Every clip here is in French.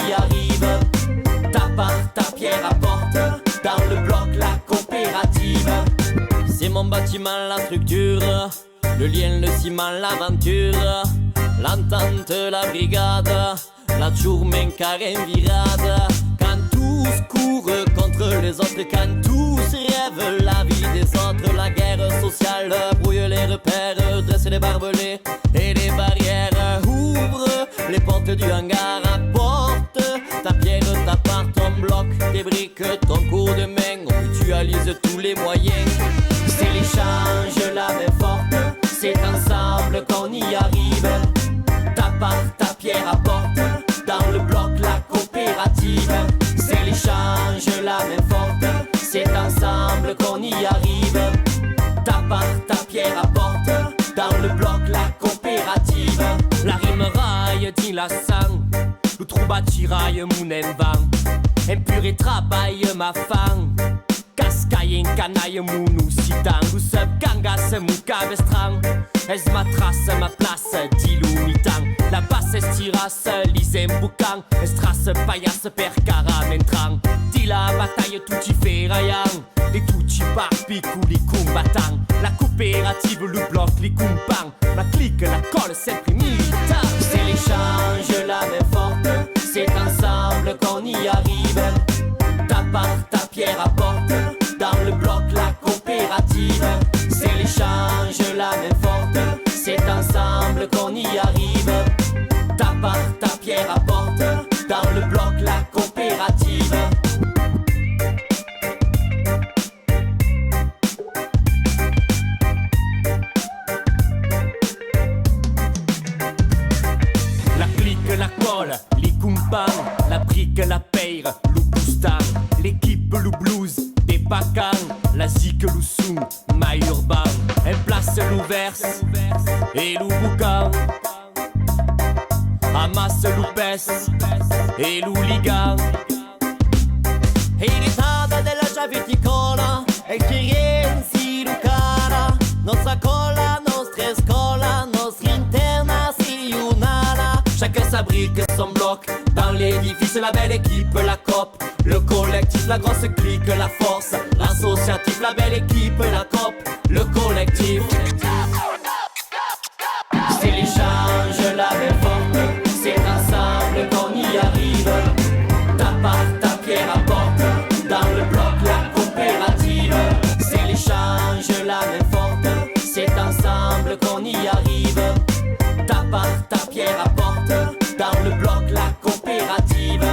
y arrive. Ta part, ta pierre apporte, dans le bloc la coopérative. C'est mon bâtiment, la structure, le lien, le ciment, l'aventure, l'entente, la brigade, la journée carré virade. Quand tous courent contre les autres, quand tous rêvent la vie des autres, la guerre sociale brouille les repères, dresse les barbelés et les barrières. Ouvre les portes du hangar, apporte ta pierre, ta part, ton bloc, tes briques, ton coup de main. On mutualise tous les moyens. C'est l'échange, la main forte, c'est ensemble qu'on y arrive. Ta part, ta pierre apporte, dans le bloc la coopérative. C'est l'échange, la main forte, c'est ensemble qu'on y arrive. Ta part, ta pierre apporte, dans le bloc la coopérative. La rime raille, dit la sang, le trou bâtiraille, mon vent. Impur et travail, ma femme. Cascaille, canaille, mounou, sitan. Nous sub, gangas, mou, cabestran. Es ma trace, ma place, dilou, mitan. La basse estirasse, lisem, boucan. Estras, paillasse, percara, mentran. Dis la bataille, tout y fait rayan. Les tout y par picou, les combattants. La coopérative, le bloc, les compans. La clique, la colle, c'est militant. C'est l'échange, la main forte, c'est ensemble qu'on y arrive. Ta part, ta pierre apporte, dans le bloc la coopérative. C'est l'échange, la main forte, c'est ensemble qu'on y arrive. Ta part, ta pierre apporte, dans le bloc la coopérative. La clique, la colle, les compans, la brique, la peire, l'oubustan, l'équipe, le blues, des bacans, la zik, le soum, ma urbain, elle place l'ouverse et l'ouboucan, amasse l'oupès et l'ouligan. Irritada della giaviticola e chi rienzi lucana, nostra colla, nostra scola, nostra interna si unana. Chacun s'abrique son bloc dans l'édifice, la belle équipe, la COP, le collectif, la grosse clique, la force, l'associatif, la belle équipe, la COP, le collectif. C'est l'échange, la main forte, c'est ensemble qu'on y arrive. Ta part, ta pierre apporte, dans le bloc la coopérative. C'est l'échange, la main forte, c'est ensemble qu'on y arrive. Ta part, ta pierre apporte, dans le bloc la coopérative.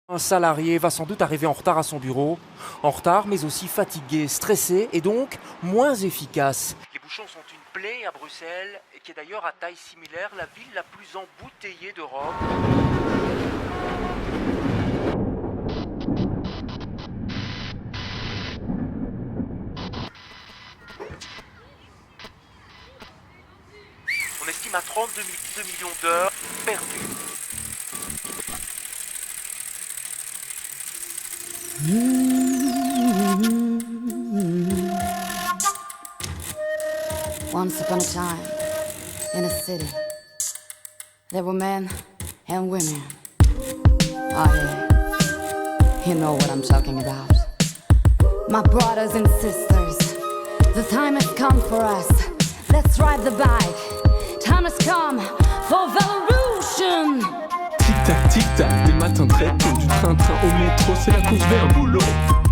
Un salarié va sans doute arriver en retard à son bureau, en retard mais aussi fatigué, stressé et donc moins efficace. Les bouchons sont une plaie à Bruxelles, qui est d'ailleurs à taille similaire la ville la plus embouteillée d'Europe. On estime à 32 millions d'heures perdues. Once upon a time, in a city, there were men and women. Oh yeah, you know what I'm talking about. My brothers and sisters, the time has come for us. Let's ride the bike. Time has come for Velorution. Tic-tac, des matins très tôt, du train-train au métro, c'est la course vers le boulot.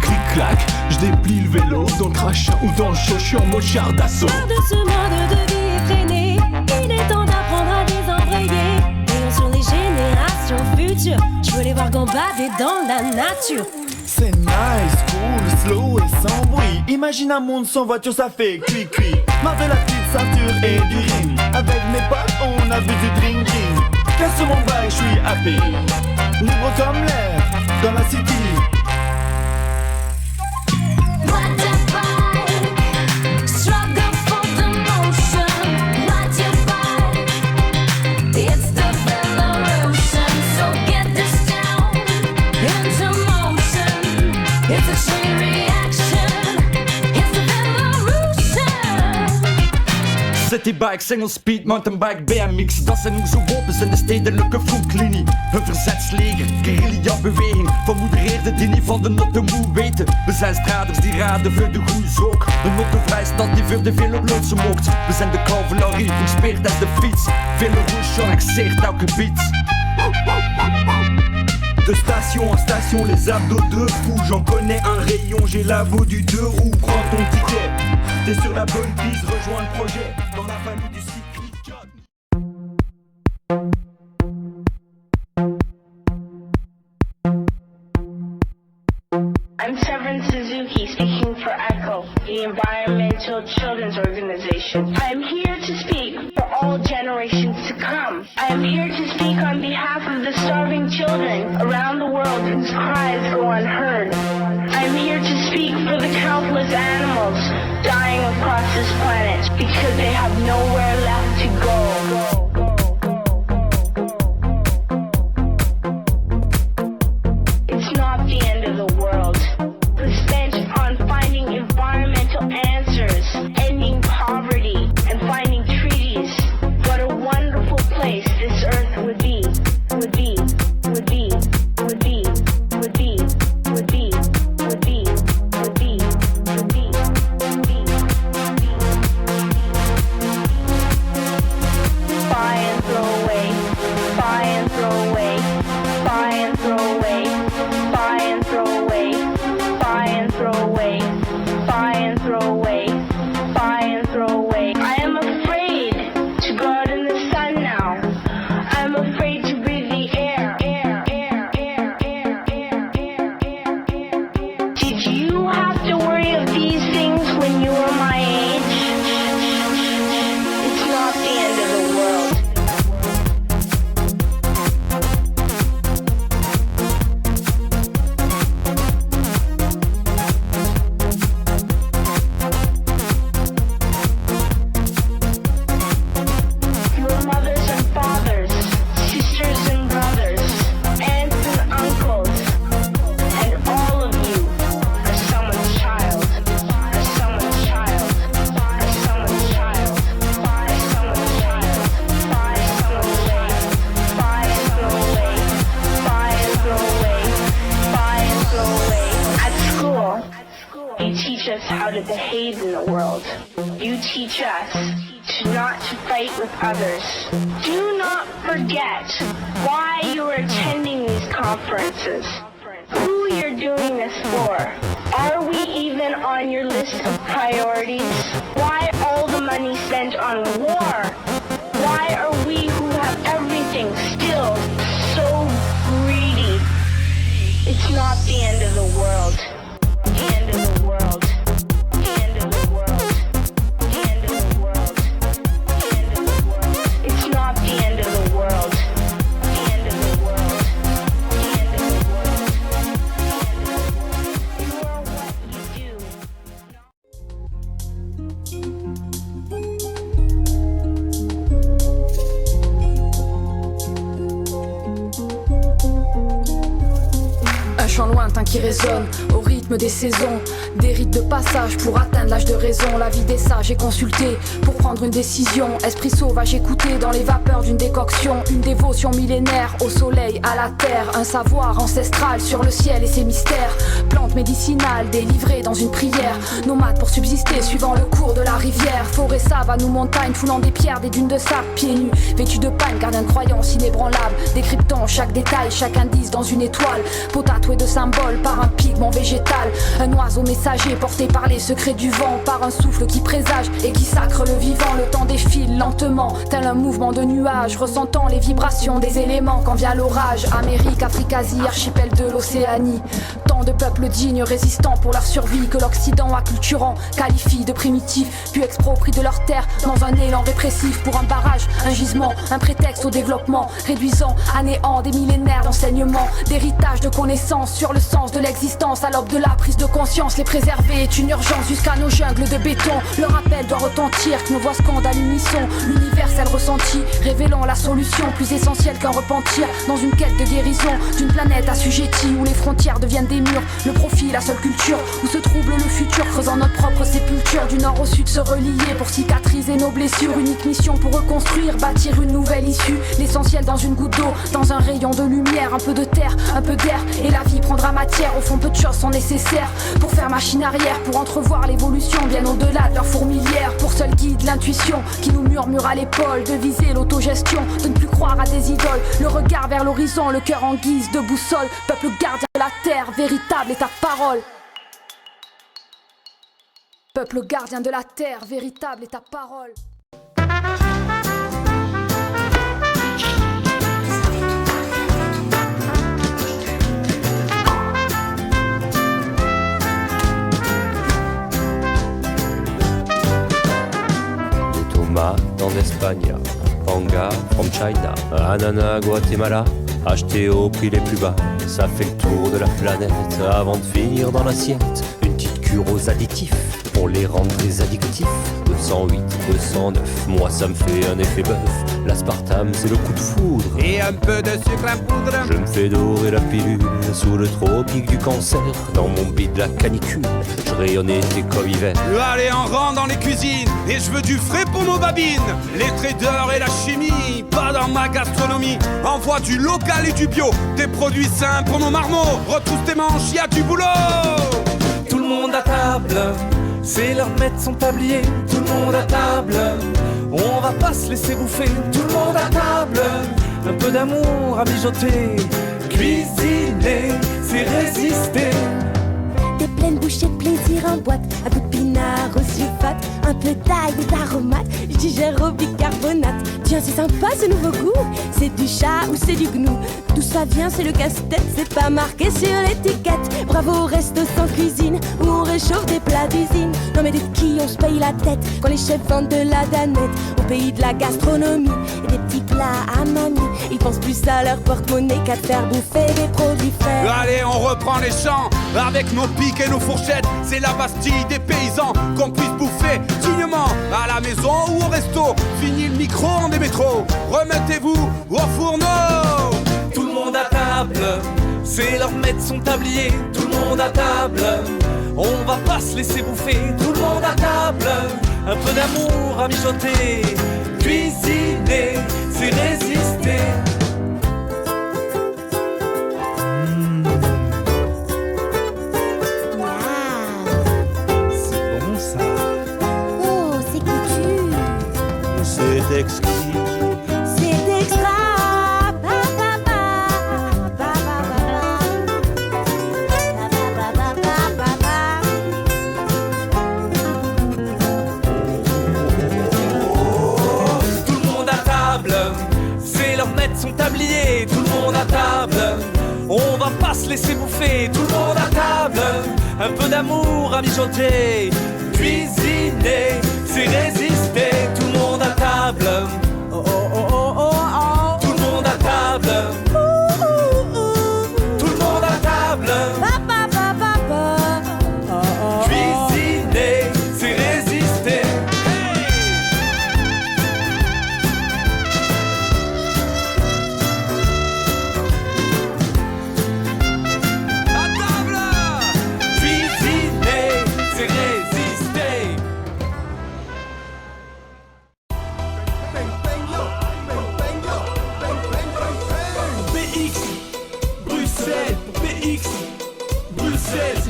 Clic-clac, je déplie le vélo, dans le crachin ou dans le show, je suis en mode char d'assaut. De ce mode de vie effréné, il est temps d'apprendre à désembrayer. Veillons sur les générations futures, je veux les voir gambader dans la nature. C'est nice, cool, slow et sans bruit. Imagine un monde sans voiture, ça fait cuit-cuit. Marre de la petite ceinture et du ring. Avec mes potes, on a bu du drinking. Casse mon bail, je suis happy. Libre comme l'air, dans la city. It's It's a chain reaction. It's a revolution. Citybike, single speed, mountainbike, BMX. Dat zijn onze wapens in de stedelijke frontlinie. Een verzetsleger, guerrilla-beweging. Vermoedereerde die niet van de notte moe weten. We zijn straders die raden voor de goeie zoek. Een nottenvrij stad die voor de veel op loodsen mocht. We zijn de cavalerie, verspeerd als de fiets. Veel rouge annexeert elke beat. De station en station, les abdos de fou. J'en connais un rayon, j'ai la peau du 2 roues. Prends ton ticket, t'es sur la bonne piste. Rejoins le projet, dans la famille du cycliste. I'm Severin Suzuki, speaking for ECHO, the Environmental Children's Organization. I am here to speak for all generations to come. I am here to speak on behalf of the starving children around the world whose cries go unheard. I am here to speak for the countless animals dying across this planet because they have nowhere left to go. It's not the end of the world. We're spent on finding environmental answers, ending poverty, and finding treaties. What a wonderful place this earth would be, would be, would be, would be, would be, would be, would be, would be, would be, would be. Buy and throw away, buy and throw away, buy and throw away, buy and throw away, buy and throw away, buy and throw away, buy and throw away. I am afraid to go out in the sun now. I'm afraid to breathe the air. Did you have to worry of these things when you were my age? It's not the end of the world. Your mothers and fathers, sisters and brothers, aunts and uncles, and all of you are someone's child, are someone's child, are someone's child, are someone's child, buy someone away, buy and throw away, buy and throw away, buy and throw away. At school, you teach us how to behave in the world. You teach us not to fight with others. Do not forget why you are attending these conferences, who you're doing this for. Are we even on your list of priorities? Why all the money spent on war? Why are we who have everything still so greedy? It's not the end of the world. The end of the world. The end of the world. The end of the world. The end of the world. It's not the end of the world. The end of the world. The end of the world. The end of the world. You are what you do. Un chant lointain qui résonne au rythme des saisons, des rites de passage pour atteindre l'âge de raison. La vie des sages est consultée pour prendre une décision. Esprit sauvage écouté dans les vapeurs d'une décoction. Une dévotion millénaire au soleil, à la terre. Un savoir ancestral sur le ciel et ses mystères. Plantes médicinales délivrées dans une prière. Nomades pour subsister suivant le cours de la rivière. Forêt, savane ou montagne foulant des pierres, des dunes de sable. Pieds nus, vêtus de pagne, gardien de croyance inébranlable. Décryptant chaque détail, chaque indice dans une étoile. Peau tatouée de symboles par un pigment végétal. Un oiseau messager porté par les secrets du vent. Par un souffle qui présage et qui sacre le vivant. Le temps défile lentement, tel un mouvement de nuages. Ressentant les vibrations des éléments quand vient l'orage. Amérique, Afrique, Asie, archipel de l'Océanie. Tant de peuples dignes, résistants pour leur survie. Que l'Occident acculturant qualifie de primitifs. Puis exproprie de leur terre dans un élan répressif. Pour un barrage, un gisement, un prétexte au développement. Réduisant à néant des millénaires d'enseignement. D'héritage de connaissances sur le sens de l'existence. À l'aube de la prise de conscience, les préserver est une urgence jusqu'à nos jungles de béton. Le rappel doit retentir que nos voix scandent à l'unisson. L'universel ressenti, révélant la solution plus essentielle qu'un repentir dans une quête de guérison d'une planète assujettie où les frontières deviennent des murs. Le profit, la seule culture où se trouble le futur, creusant notre propre sépulture. Du nord au sud se relier pour cicatriser nos blessures. Unique mission pour reconstruire, bâtir une nouvelle issue. L'essentiel dans une goutte d'eau, dans un rayon de lumière. Un peu de terre, un peu d'air et la vie prendra matière. Au fond peu de choses sont nécessaires pour faire machine arrière, pour entrevoir l'évolution bien au-delà de leur fourmilière. Pour seul guide l'intuition qui nous murmure à l'épaule de viser l'autogestion, de ne plus croire à des idoles. Le regard vers l'horizon, le cœur en guise de boussole. Peuple gardien de la terre, véritable est ta parole. Peuple gardien de la terre, véritable est ta parole. En Espagne, panga from China, ananas Guatemala, acheté au prix les plus bas. Ça fait le tour de la planète avant de finir dans l'assiette. Une petite cure aux additifs pour les rendre très addictifs. 208, 209, moi ça me fait un effet bœuf. L'aspartame c'est le coup de foudre et un peu de sucre à poudre. Je me fais dorer la pilule sous le tropique du cancer. Dans mon bide la canicule, je rayonne été comme hiver. Allez en rang dans les cuisines et je veux du frais pour nos babines. Les traders et la chimie, pas dans ma gastronomie. Envoie du local et du bio, des produits sains pour nos marmots. Retrousse tes manches, y a du boulot. Tout le monde à table, c'est l'heure de mettre son tablier. Tout le monde à table, on va pas se laisser bouffer. Tout le monde à table, un peu d'amour à mijoter. Cuisiner, c'est résister. Des pleines bouchées de plaisir en boîte, un peu de pinard aux yeux fat, un peu d'ail et d'aromates, je digère au bicarbonate. Tiens, c'est sympa ce nouveau goût, c'est du chat ou c'est du gnou. D'où ça vient, c'est le casse-tête, c'est pas marqué sur l'étiquette. Bravo au resto sans cuisine, où on réchauffe des plats d'usine. Non mais de qui on se paye la tête, quand les chefs vendent de la danette. Au pays de la gastronomie, et des petits plats à mamie. Ils pensent plus à leur porte-monnaie qu'à te faire bouffer des produits faits. Allez, on reprend les champs, avec nos pics et nos fourchettes. C'est la Bastille des paysans, qu'on puisse bouffer dignement à la maison ou au resto. Fini le micro-ondes des métros, remettez-vous au fourneau. Tout le monde à table, c'est l'heure de mettre son tablier. Tout le monde à table, on va pas se laisser bouffer. Tout le monde à table, un peu d'amour à mijoter. Cuisiner, c'est résister. C'est bon ça. Oh, c'est couture. C'est exquis. C'est extra. Son tablier, tout le monde à table, on va pas se laisser bouffer. Tout le monde à table, un peu d'amour à mijoter. Cuisiner, c'est résister. Tout le monde à table, oh oh oh oh oh oh. Tout le monde à table, tout le monde à table. Cuisiner, c'est résister.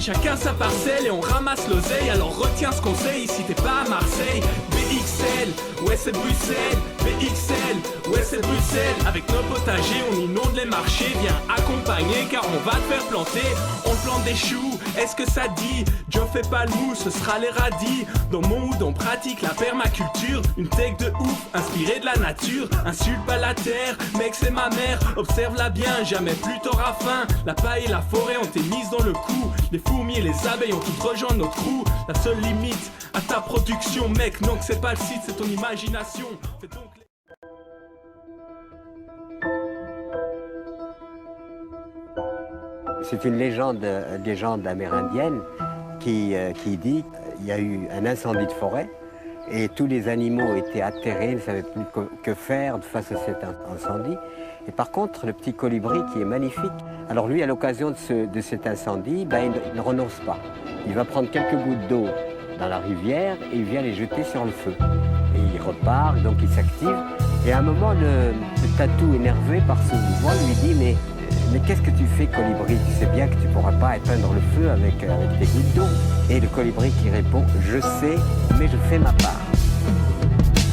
Chacun sa parcelle et on ramasse l'oseille. Alors retiens ce conseil si t'es pas à Marseille. BXL, ouais c'est Bruxelles. BXL, ouais c'est Bruxelles. Avec nos potagers on inonde les marchés. Viens accompagner car on va te faire planter. On plante des choux, est-ce que ça dit? Joe fais pas le mou, ce sera les radis. Dans mon hood on pratique la permaculture. Une tech de ouf, inspirée de la nature. Insulte pas la terre, mec c'est ma mère. Observe-la bien, jamais plus t'auras faim. La paille et la forêt ont été mises dans le coup. Les fourmis et les abeilles ont toutes rejoint notre crew. La seule limite à ta production, mec, non que c'est pas le site, c'est ton imagination. Fais donc C'est une légende amérindienne qui dit qu'il y a eu un incendie de forêt et tous les animaux étaient atterrés, ne savaient plus que faire face à cet incendie. Et par contre, le petit colibri qui est magnifique, alors lui, à l'occasion de cet incendie, il ne renonce pas. Il va prendre quelques gouttes d'eau dans la rivière et il vient les jeter sur le feu. Et il repart, donc il s'active. Et à un moment, le tatou, énervé par ce mouvement, lui dit mais qu'est-ce que tu fais, colibri? Tu sais bien que tu ne pourras pas éteindre le feu avec tes gouttes d'eau. Et le colibri qui répond, je sais, mais je fais ma part.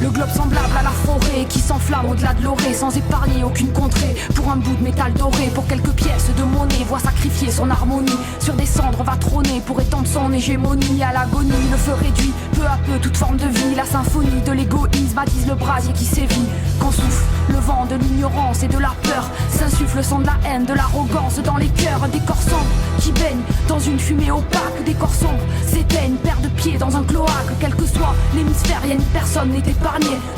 Le globe semblable à la forêt qui s'enflamme au-delà de l'orée sans épargner aucune contrée. Pour un bout de métal doré, pour quelques pièces de monnaie, voit sacrifier son harmonie. Sur des cendres va trôner pour étendre son hégémonie. À l'agonie, le feu réduit peu à peu toute forme de vie. La symphonie de l'égoïsme attise le brasier qui sévit. Quand souffle le vent de l'ignorance et de la peur, s'insuffle le sang de la haine, de l'arrogance dans les cœurs. Un décor sombre qui baigne dans une fumée opaque. Des corps sombres s'éteignent, paire de pieds dans un cloaque. Quel que soit l'hémisphère, y'a une personne n'est épargnée.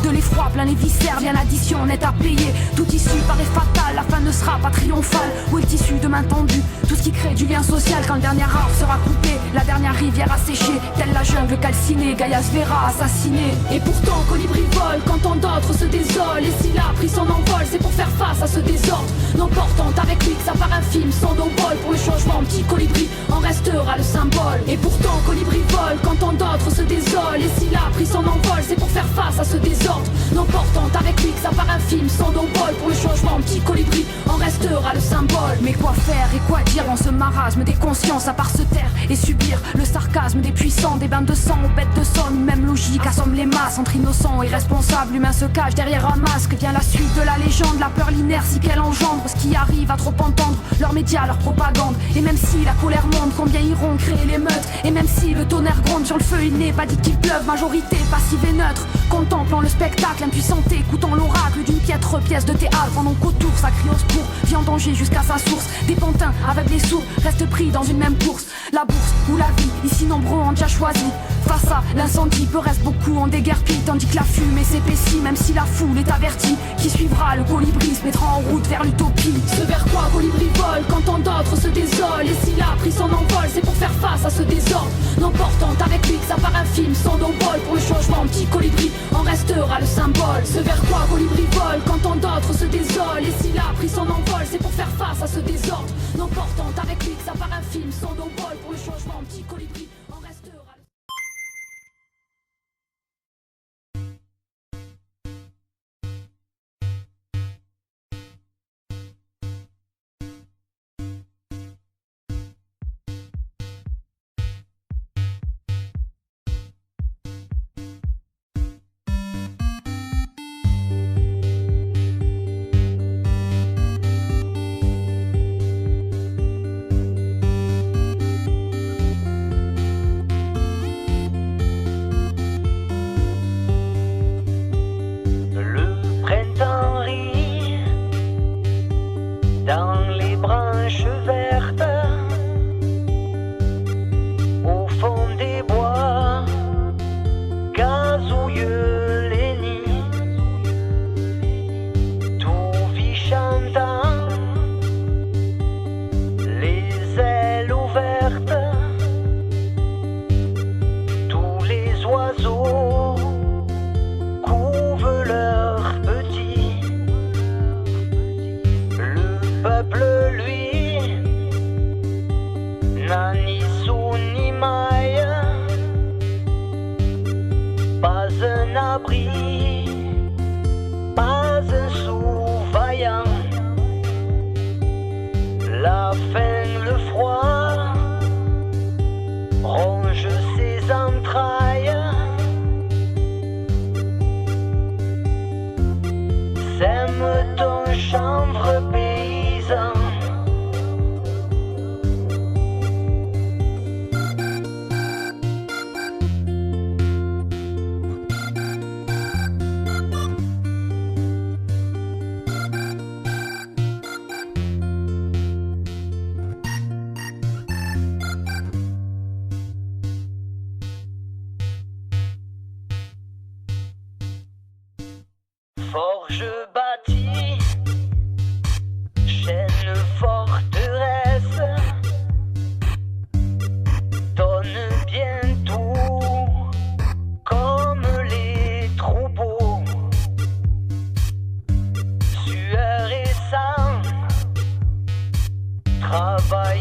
De l'effroi plein les viscères, bien l'addition n'est à payer. Tout issu paraît fatal, la fin ne sera pas triomphale. Où est le tissu de main tendue, tout ce qui crée du lien social. Quand le dernier arbre sera coupé, la dernière rivière a séché. Telle la jungle calcinée, Gaïa se verra assassinée. Et pourtant colibri vole quand tant d'autres se désolent. Et s'il a pris son envol, c'est pour faire face à ce désordre. N'emportant avec lui que ça part infime, sans d'envol. Pour le changement, petit colibri en restera le symbole. Et pourtant colibri vole quand tant d'autres se désolent. Et s'il a pris son envol, c'est pour faire face à ce désordre, n'emportant avec lui que ça part infime, sans d'envol. Pour le changement, petit colibri en restera le symbole. Mais quoi faire et quoi dire en ce marasme des consciences, à part se taire et subir le sarcasme des puissants, des bains de sang aux bêtes de somme. Une même logique assomme les masses, entre innocents et responsables. L'humain se cache derrière un masque, vient la suite de la légende. La peur, l'inertie qu'elle engendre, ce qui arrive à trop entendre leurs médias, leur propagande. Et même si la colère monte, combien iront créer l'émeute. Et même si le tonnerre gronde sur le feu, il n'est pas dit qu'il pleuve. Majorité passive et neutre, contemplant le spectacle, impuissanté, écoutant l'oracle d'une piètre pièce de théâtre. Pendant qu'autour, ça crie au secours, vit en danger jusqu'à sa source. Des pantins, aveugles et sourds, restent pris dans une même course. La bourse ou la vie, ici nombreux ont déjà choisi. Face à l'incendie, peu reste beaucoup en déguerpis. Tandis que la fumée s'épaissit, même si la foule est avertie. Qui suivra le colibri se mettra en route vers l'utopie. Ce vers quoi colibri vole quand tant d'autres se désolent. Et s'il a pris son envol, c'est pour faire face à ce désordre. N'emportant avec lui que ça part infime, sans d'envol. Pour le changement, petit colibri en restera le symbole. Ce vers quoi colibri vole quand tant d'autres se désolent. Et s'il a pris son envol, c'est pour faire face à ce désordre. N'emportant avec lui que ça part infime, sans d'envol. Pour le changement, petit colibri en restera le...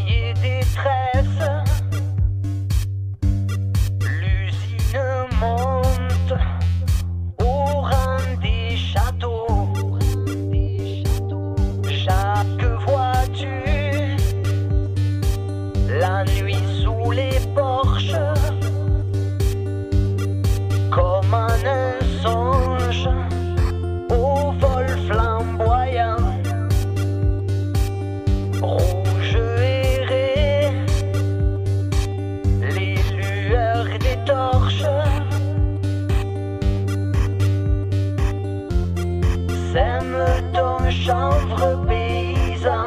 crier détresse. L'usine monte au rang des châteaux. Chaque voiture, la nuit sous les porches, comme un songe au vol flamboyant. Rouge erré, les lueurs des torches sèment un chanvre paysan.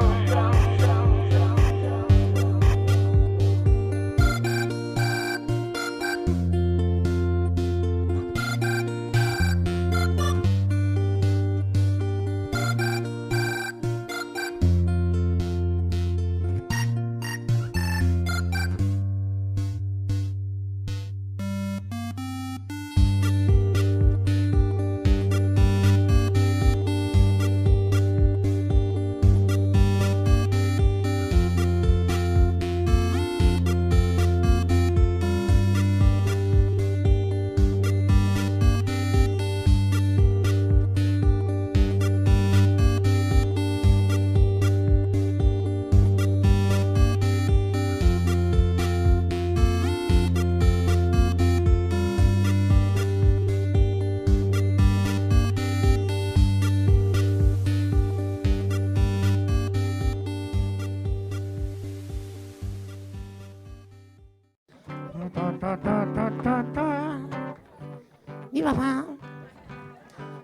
Dis papa,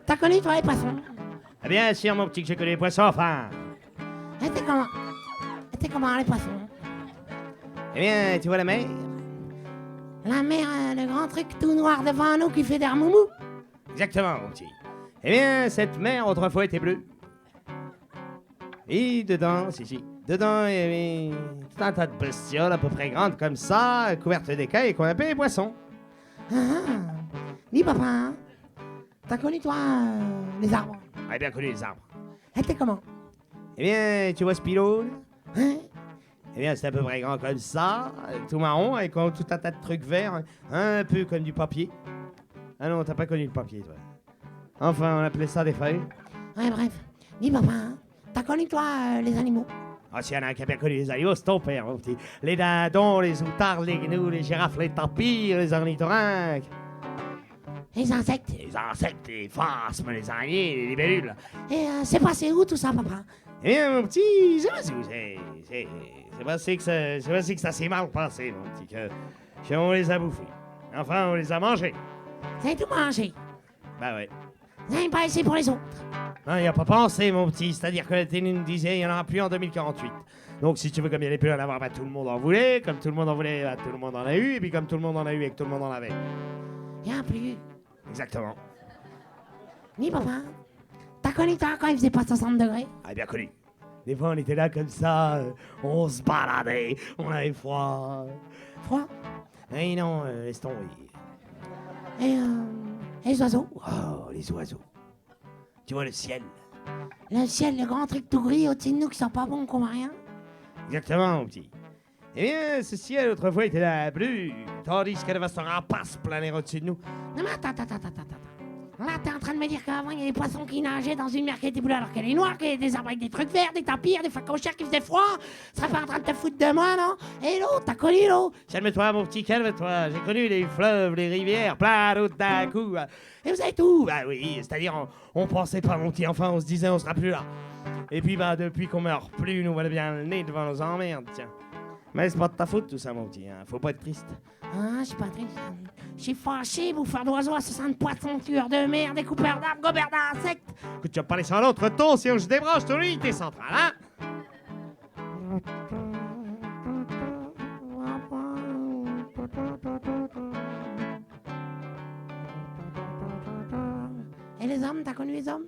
t'as connu toi les poissons? Bien sûr, mon petit, que j'ai connu les poissons, enfin. C'était comment les poissons? Eh bien, tu vois la mer? La mer, le grand truc tout noir devant nous qui fait des remoumous? Exactement, mon petit. Eh bien, cette mer autrefois était bleue. Et dedans, dedans, il y avait tout un tas de bestioles à peu près grandes comme ça, couvertes d'écailles qu'on appelait les poissons. Dis papa, t'as connu toi les arbres? Ah, bien connu les arbres. C'était comment? Eh bien, tu vois ce pylône? Eh bien, c'est à peu près grand comme ça, tout marron, avec tout un tas de trucs verts, un peu comme du papier. Ah non, t'as pas connu le papier, toi. Enfin, on appelait ça des feuilles. Ouais, bref. Dis papa, t'as connu toi les animaux? Ah, s'il y en a un qui a bien connu les animaux, c'est ton père, mon petit. Les dindons, les outards, les gnous, les girafes, les tapirs, les ornithorynques. Les insectes? Les insectes, les phasmes, les araignées, les libellules. Et c'est passé où tout ça, papa? Eh bien, mon petit, c'est passé où? C'est passé que ça s'est mal passé, mon petit, que on les a bouffés. Enfin, on les a mangés. Vous avez tout mangé? Bah ouais. Vous n'avez pas laissé pour les autres? Non, il n'y a pas pensé, mon petit. C'est-à-dire que la télé nous disait il n'y en aura plus en 2048. Donc, si tu veux, comme il n'y avait plus à en avoir, bah, tout le monde en voulait. Comme tout le monde en voulait, bah, tout le monde en a eu. Et puis, comme tout le monde en a eu et que tout le monde en avait. Il n'y en a plus. Exactement. Dis papa, t'as connu toi quand il faisait pas 60 degrés? Ah, bien connu. Des fois, on était là comme ça, on se baladait, on avait froid. Froid? Eh non, laisse tomber. Et les oiseaux? Oh, les oiseaux. Tu vois le ciel? Le ciel, le grand truc tout gris au-dessus de nous qui sent pas bon, qu'on voit rien? Exactement, mon petit. Eh bien, ce ciel, autrefois, était là bleu, tandis qu'elle va se rapace planer au-dessus de nous. Non mais attends. Là, t'es en train de me dire qu'avant, il y a des poissons qui nageaient dans une mer qui était bleue alors qu'elle est noire, qu'il y a des arbres avec des trucs verts, des tapirs, des facochères qui faisaient froid. Tu serais pas en train de te foutre de moi, non? Et l'eau, t'as connu l'eau? Calme-toi, mon petit, calme-toi. J'ai connu les fleuves, les rivières, plein d'autres d'un coup. Et vous avez tout? Bah oui, c'est-à-dire, on pensait pas, mon petit, enfin, on se disait, on sera plus là. Et puis, bah, depuis qu'on meurt plus, nous voilà bien le nez devant nos emmerdes, tiens. Mais c'est pas de ta faute, tout ça, mon petit, hein. Faut pas être triste. Ah, je suis pas triste. Je suis fâché, bouffeur d'oiseaux, assassin de poissons, tueur de mer, découpeur d'arbres, gobert d'insectes. Écoute, tu vas parler sur un autre ton, si je débranche ton unité centrale, hein? Et les hommes, t'as connu les hommes?